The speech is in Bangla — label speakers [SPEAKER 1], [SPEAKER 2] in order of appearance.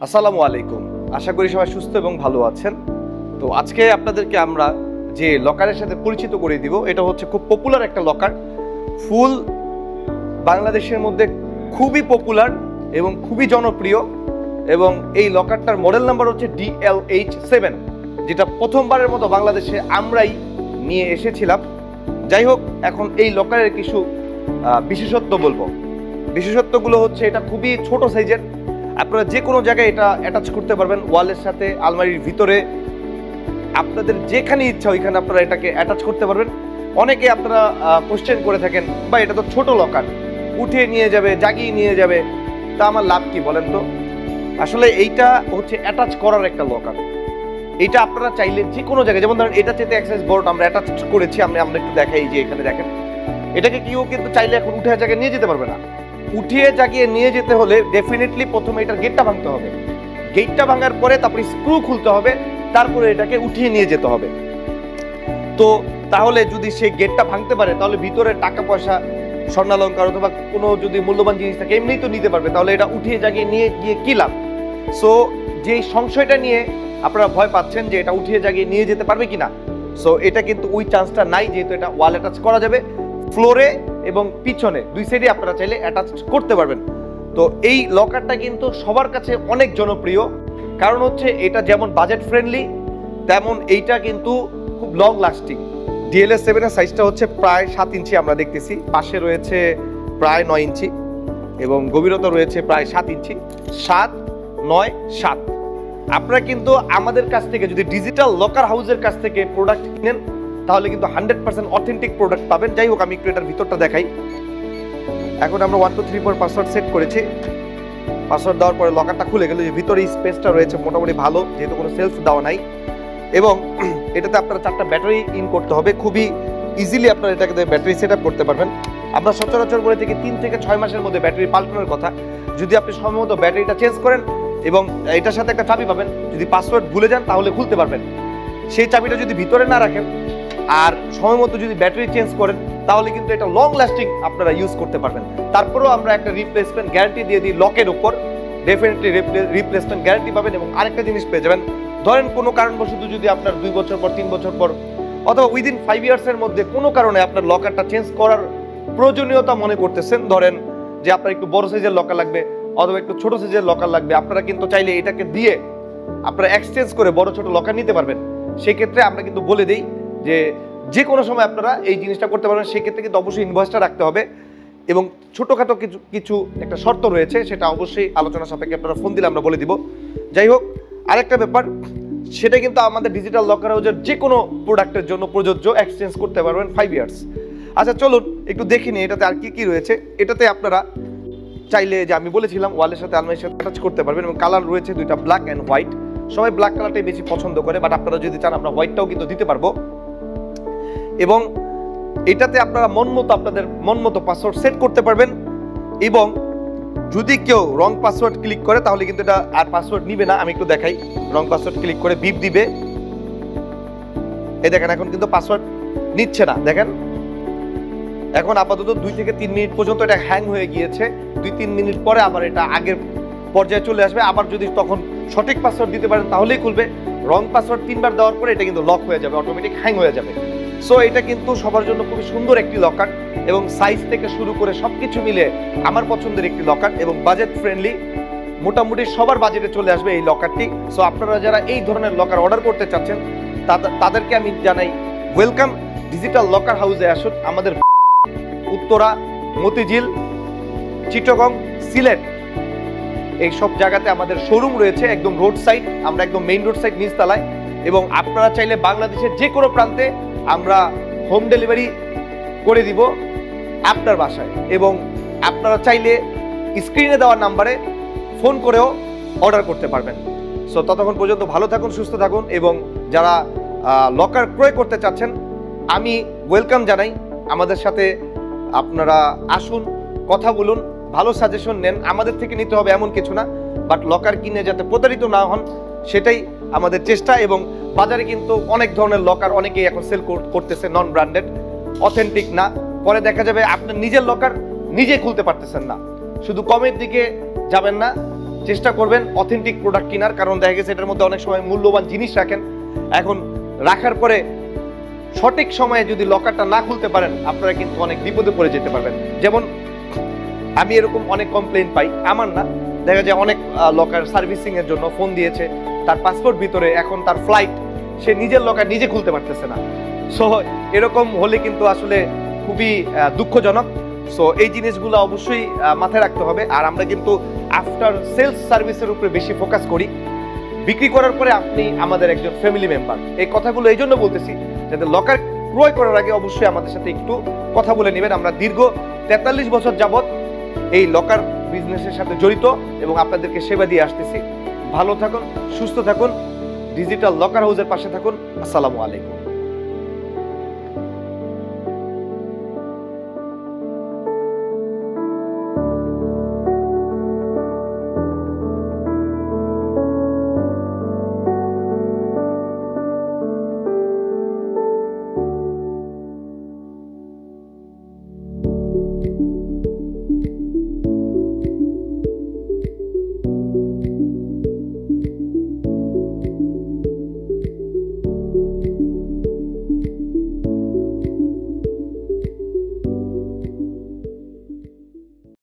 [SPEAKER 1] আসসালামু আলাইকুম। আশা করি সবাই সুস্থ এবং ভালো আছেন। তো আজকে আপনাদেরকে আমরা যে লকারের সাথে পরিচিত করে দিব, এটা হচ্ছে খুব পপুলার একটা লকার। ফুল বাংলাদেশের মধ্যে খুবই পপুলার এবং খুবই জনপ্রিয়। এবং এই লকারটার মডেল নাম্বার হচ্ছে DLH7, যেটা প্রথমবারের মতো বাংলাদেশে আমরাই নিয়ে এসেছিলাম। যাই হোক, এখন এই লকারের কিছু বিশেষত্ব বলবো। বিশেষত্বগুলো হচ্ছে এটা খুবই ছোট সাইজের। আপনারা যে কোনো জায়গায় এটা অ্যাটাচ করতে পারবেন, ওয়ালের সাথে, আলমারির ভিতরে, আপনাদের যেখানে ইচ্ছা ওইখানে আপনারা এটাকে অ্যাটাচ করতে পারবেন। অনেকে আপনারা কোশ্চেন করে থাকেন, বা এটা তো ছোট লকার, উঠিয়ে নিয়ে যাবে, জাগিয়ে নিয়ে যাবে, তা আমার লাভ কি বলেন তো? আসলে এইটা হচ্ছে অ্যাটাচ করার একটা লকার। এইটা আপনারা চাইলে যে কোনো জায়গায়, যেমন ধরেন এটা চেতে এক্সারসাইজ বোর্ড আমরা অ্যাটাচ করেছি, আমরা একটু দেখাই যে এখানে দেখেন, এটাকে কেউ কিন্তু চাইলে এখন উঠে জায়গায় নিয়ে যেতে পারবে না। উঠিয়ে জাগিয়ে নিয়ে যেতে হলে ডেফিনেটলি প্রথমে এটার গেটটা ভাঙতে হবে। গেটটা ভাঙার পরে তারপরে স্ক্রু খুলতে হবে, তারপরে এটাকে উঠিয়ে নিয়ে যেতে হবে। তো তাহলে যদি সেই গেটটা ভাঙতে পারে, তাহলে ভিতরে টাকা পয়সা, স্বর্ণালঙ্কার অথবা কোনো যদি মূল্যবান জিনিস থাকে এমনিই তো নিতে পারবে, তাহলে এটা উঠিয়ে জাগিয়ে নিয়ে গিয়ে কি লাভ? সো যেই সংশয়টা নিয়ে আপনারা ভয় পাচ্ছেন যে এটা উঠিয়ে জাগিয়ে নিয়ে যেতে পারবে কিনা, সো এটা কিন্তু ওই চান্সটা নাই, যেহেতু এটা ওয়াল অ্যাটাচ করা যাবে। ফ্লোরে এবং পিছনে দুই সাইডে আপনারা চাইলে অ্যাটাচ করতে পারবেন। তো এই লকারটা কিন্তু সবার কাছে অনেক জনপ্রিয়, কারণ হচ্ছে এটা যেমন বাজেট ফ্রেন্ডলি, তেমন এইটা কিন্তু খুব লং লাস্টিং। DLH7 এর সাইজটা হচ্ছে প্রায় 7 ইঞ্চি আমরা দেখতেছি, পাশে রয়েছে প্রায় 9 ইঞ্চি এবং গভীরতা রয়েছে প্রায় 7 ইঞ্চি। 7, 9, 7। আপনারা কিন্তু আমাদের কাছ থেকে যদি ডিজিটাল লকার হাউসের কাছ থেকে প্রোডাক্ট কিনেন, তাহলে কিন্তু 100% অথেন্টিক প্রোডাক্ট পাবেন। যাই হোক, আমি একটু এটার ভিতরটা দেখাই। এখন আমরা 1 2 3 4 পাসওয়ার্ড সেট করেছি। পাসওয়ার্ড দেওয়ার পরে লকারটা খুলে গেল। যে ভিতরে স্পেসটা রয়েছে মোটামুটি ভালো, যেহেতু কোনো সেলফ দেওয়া নাই। এবং এটাতে আপনারা 4টা ব্যাটারি ইন করতে হবে। খুবই ইজিলি আপনারা এটাকে ব্যাটারি সেট আপ করতে পারবেন। আমরা সচরাচর বলে থেকে 3 থেকে 6 মাসের মধ্যে ব্যাটারি পাল্টানোর কথা। যদি আপনি সময়মত ব্যাটারিটা চেঞ্জ করেন, এবং এটার সাথে একটা চাবি পাবেন, যদি পাসওয়ার্ড ভুলে যান তাহলে খুলতে পারবেন। সেই চাবিটা যদি ভিতরে না রাখেন আর সময় মতো যদি ব্যাটারি চেঞ্জ করেন, তাহলে কিন্তু এটা লং লাস্টিং আপনারা ইউজ করতে পারবেন। তারপরেও আমরা একটা রিপ্লেসমেন্ট গ্যারান্টি দিয়ে দিই লকের উপর। ডেফিনেটলি রিপ্লেসমেন্ট গ্যারান্টি পাবেন। এবং আরেকটা জিনিস পেয়ে যাবেন, ধরেন কোনো কারণবশত যদি আপনার 2 বছর পর, 3 বছর পর, অথবা উইদিন 5 ইয়ার্সের মধ্যে কোনো কারণে আপনার লকারটা চেঞ্জ করার প্রয়োজনীয়তা মনে করতেছেন, ধরেন যে আপনার একটু বড় সাইজের লকার লাগবে অথবা একটু ছোট সাইজের লকার লাগবে, আপনারা কিন্তু চাইলে এটাকে দিয়ে আপনারা এক্সচেঞ্জ করে বড় ছোট লকার নিতে পারবেন। সেক্ষেত্রে আমরা কিন্তু বলে দিই যে কোনো সময় আপনারা এই জিনিসটা করতে পারবেন। সেক্ষেত্রে কিন্তু অবশ্যই ইনভয়েসটা রাখতে হবে, এবং ছোটোখাটো কিছু একটা শর্ত রয়েছে, সেটা অবশ্যই আলোচনা সাপেক্ষে আপনারা ফোন দিলে আমরা বলে দিব। যাই হোক, আরেকটা ব্যাপার, সেটা কিন্তু আমাদের ডিজিটাল লকার হাউসের যে কোনো প্রোডাক্টের জন্য প্রযোজ্য, এক্সচেঞ্জ করতে পারবেন 5 ইয়ার্স। আচ্ছা চলুন একটু দেখে নিই এটাতে আর কি কি রয়েছে। এটাতে আপনারা চাইলে, যে আমি বলেছিলাম, ওয়ালের সাথে আলমারির সাথে অ্যাটাচ করতে পারবেন। এবং কালার রয়েছে 2টা, ব্ল্যাক অ্যান্ড হোয়াইট। সবাই ব্ল্যাক কালারটাই বেশি পছন্দ করে, বাট আপনারা যদি চান আমরা হোয়াইটটাও কিন্তু দিতে পারবো। এবং এটাতে আপনারা আপনাদের মন মতো পাসওয়ার্ড সেট করতে পারবেন। এবং যদি কেউ রং পাসওয়ার্ড ক্লিক করে, তাহলে কিন্তু এটা আর পাসওয়ার্ড নিবে না। আমি একটু দেখাই, রং পাসওয়ার্ড ক্লিক করে বিপ দিবে। এই দেখেন, এখন কিন্তু পাসওয়ার্ড নিচ্ছে না। দেখেন, এখন আপাতত 2 থেকে 3 মিনিট পর্যন্ত এটা হ্যাং হয়ে গিয়েছে। 2-3 মিনিট পরে আবার এটা আগের পর্যায়ে চলে আসবে। আবার যদি তখন সঠিক পাসওয়ার্ড দিতে পারেন তাহলেই খুলবে। রং পাসওয়ার্ড 3 বার দেওয়ার পরে এটা কিন্তু লক হয়ে যাবে, অটোমেটিক হ্যাং হয়ে যাবে। সো এটা কিন্তু সবার জন্য খুবই সুন্দর একটি লকার, এবং সাইজ থেকে শুরু করে সবকিছু মিলে আমার পছন্দের একটি লকার, এবং বাজেট ফ্রেন্ডলি। মোটামুটি সবার বাজেটে চলে আসবে এই লকারটি। সো আপনারা যারা এই ধরনের লকার অর্ডার করতে চাচ্ছেন, তাদেরকে আমি জানাই ওয়েলকাম। ডিজিটাল লকার হাউসে আসুন। আমাদের উত্তরা, মতিঝিল, চিটাগং, সিলেট, এই সব জায়গাতে আমাদের শোরুম রয়েছে, একদম রোড সাইড। আমরা একদম মেইন রোড সাইড নিচতলায়। এবং আপনারা চাইলে বাংলাদেশের যে কোনো প্রান্তে আমরা হোম ডেলিভারি করে দিব আপনার বাসায়। এবং আপনারা চাইলে স্ক্রিনে দেওয়া নাম্বারে ফোন করেও অর্ডার করতে পারবেন। সো ততক্ষণ পর্যন্ত ভালো থাকুন, সুস্থ থাকুন। এবং যারা লকার ক্রয় করতে চাচ্ছেন, আমি ওয়েলকাম জানাই। আমাদের সাথে আপনারা আসুন, কথা বলুন, ভালো সাজেশন নেন। আমাদের থেকে নিতে হবে এমন কিছু না, বাট লকার কিনে যাতে প্রতারিত না হন, সেটাই আমাদের চেষ্টা। এবং বাজারে কিন্তু অনেক ধরনের লকার অনেকেই এখন সেল করতেছে, নন ব্র্যান্ডেড, অথেন্টিক না। পরে দেখা যাবে আপনার নিজের লকার নিজে খুলতে পারতেছেন না। শুধু কমের দিকে যাবেন না, চেষ্টা করবেন অথেন্টিক প্রোডাক্ট কেনার, কারণ দেখা গেছে এটার মধ্যে অনেক সময় মূল্যবান জিনিস রাখেন। এখন রাখার পরে সঠিক সময়ে যদি লকারটা না খুলতে পারেন আপনারা কিন্তু অনেক বিপদে পড়ে যেতে পারবেন। যেমন আমি এরকম অনেক কমপ্লেইন পাই, আমার না, দেখা যায় অনেক লকার সার্ভিসিং এর জন্য ফোন দিয়েছে, তার পাসপোর্ট ভিতরে, এখন তার ফ্লাইট, সে নিজের লকার নিজে খুলতে পারতেছে না। সো এরকম হলে কিন্তু আসলে খুবই দুঃখজনক। সো এই জিনিসগুলো অবশ্যই মাথায় রাখতে হবে। আর আমরা কিন্তু আফটার সেলস সার্ভিসের উপরে বেশি ফোকাস করি। বিক্রি করার পরে আপনি আমাদের একজন ফ্যামিলি মেম্বার। এই কথাগুলো এই জন্য বলতেছি যাতে লকার ক্রয় করার আগে অবশ্যই আমাদের সাথে একটু কথা বলে নেবেন। আমরা দীর্ঘ 43 বছর যাবত এই লকার বিজনেসের সাথে জড়িত এবং আপনাদেরকে সেবা দিয়ে আসতেছি। ভালো থাকুন, সুস্থ থাকুন, ডিজিটাল লকার হাউসের পাশে থাকুন। আসসালামু আলাইকুম।